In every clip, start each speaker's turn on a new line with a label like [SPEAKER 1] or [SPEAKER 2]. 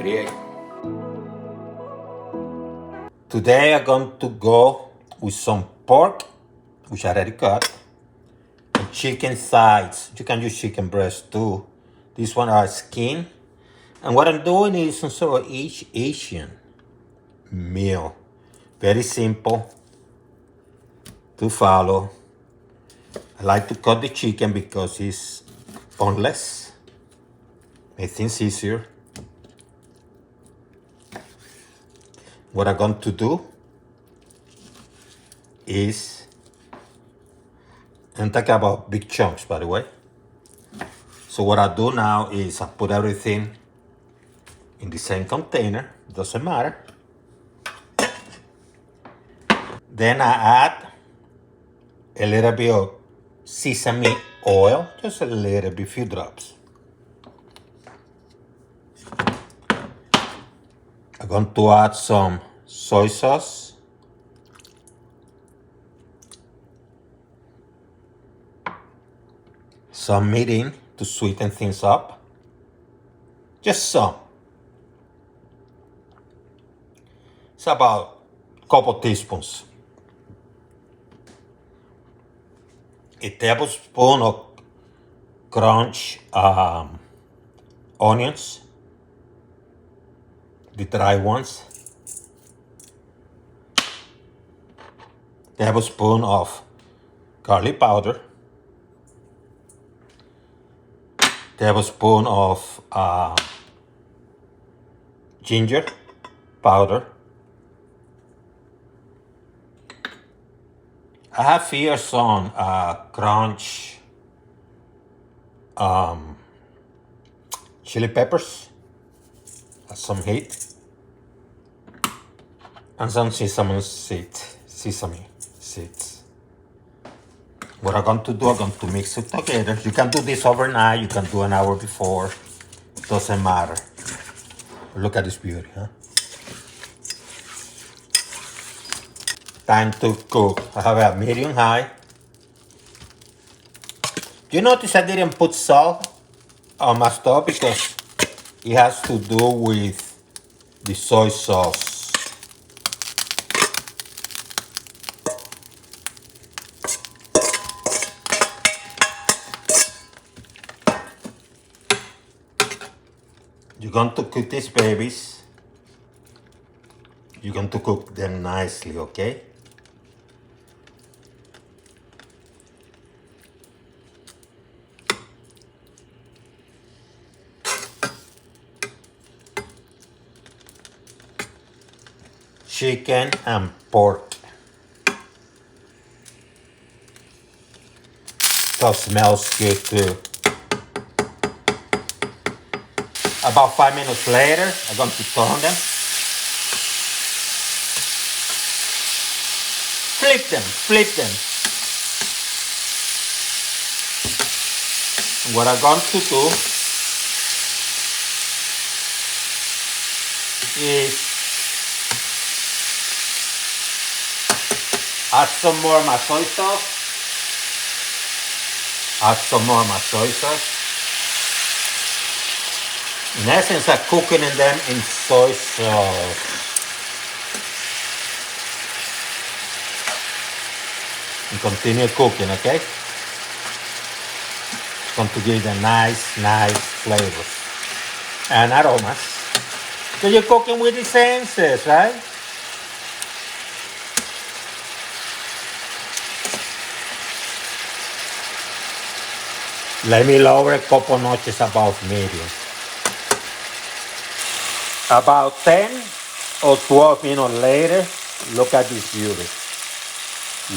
[SPEAKER 1] create. Today I'm going to go with some pork, which I already cut, and chicken thighs. You can use chicken breast too. These one are skin. And what I'm doing is some sort of Asian meal. Very simple to follow. I like to cut the chicken because it's boneless. Makes things easier. What I'm going to do is, I'm talking about big chunks, by the way. So what I do now is I put everything in the same container, doesn't matter. Then I add a little bit of sesame oil, just a little bit, few drops. I'm going to add some soy sauce. Some meat in to sweeten things up. Just some. It's about a couple teaspoons. A tablespoon of crunch onions, the dry ones. Tablespoon of garlic powder. Tablespoon of ginger powder. I have here some crunch chili peppers, some heat, and some sesame seeds. What I'm going to do, I'm going to mix it together. You can do this overnight, you can do an hour before, doesn't matter. Look at this beauty, huh? Time to cook. I have a medium high. You notice I didn't put salt on my stove because it has to do with the soy sauce. You're going to cook these babies. You're going to cook them nicely, okay? Chicken and pork. So smells good too. About 5 minutes later, I'm going to turn them. Flip them. What I'm going to do is add some more of my soy sauce. In essence, I'm cooking them in soy sauce. And continue cooking, okay? It's going to give them nice flavors and aromas. So you're cooking with the senses, right? Let me lower a couple notches above medium. About 10 or 12 minutes later, look at this beauty.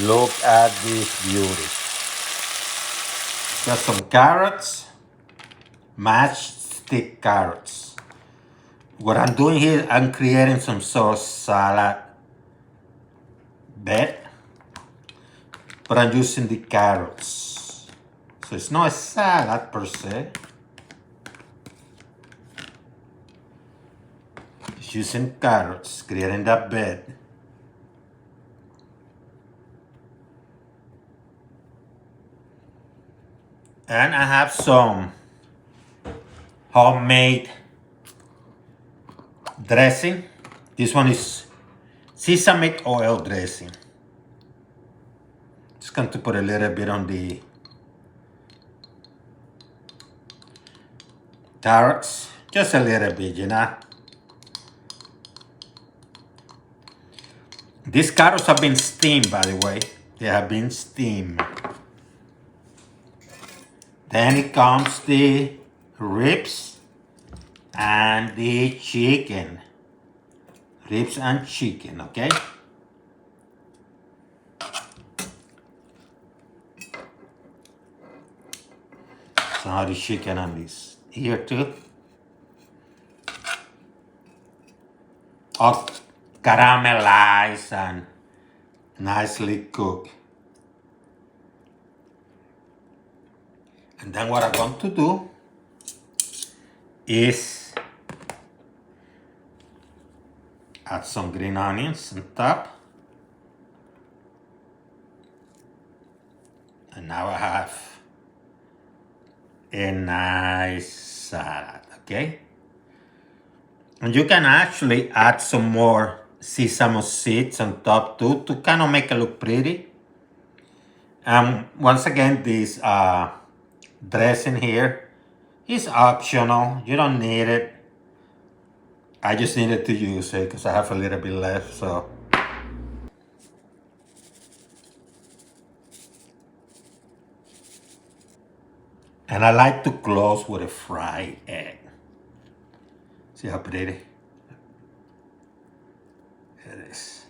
[SPEAKER 1] Look at this beauty. Got some carrots, mashed stick carrots. What I'm doing here, I'm creating some sort of salad bed, but I'm using the carrots. So it's not a salad per se. It's using carrots, creating that bed. And I have some homemade dressing. This one is sesame oil dressing. Just going to put a little bit on the carrots, just a little bit, you know. These carrots have been steamed, by the way. They have been steamed. Then it comes the ribs and the chicken. Ribs and chicken, okay? So the chicken on this here too. All caramelized and nicely cooked. And then what I'm going to do is add some green onions on top. And now I have a nice salad, okay? And you can actually add some more sesame seeds on top too to kind of make it look pretty. Once again, this dressing here is optional. You don't need it. I just needed to use it because I have a little bit left, so. And I like to close with a fried egg. See how pretty? It is.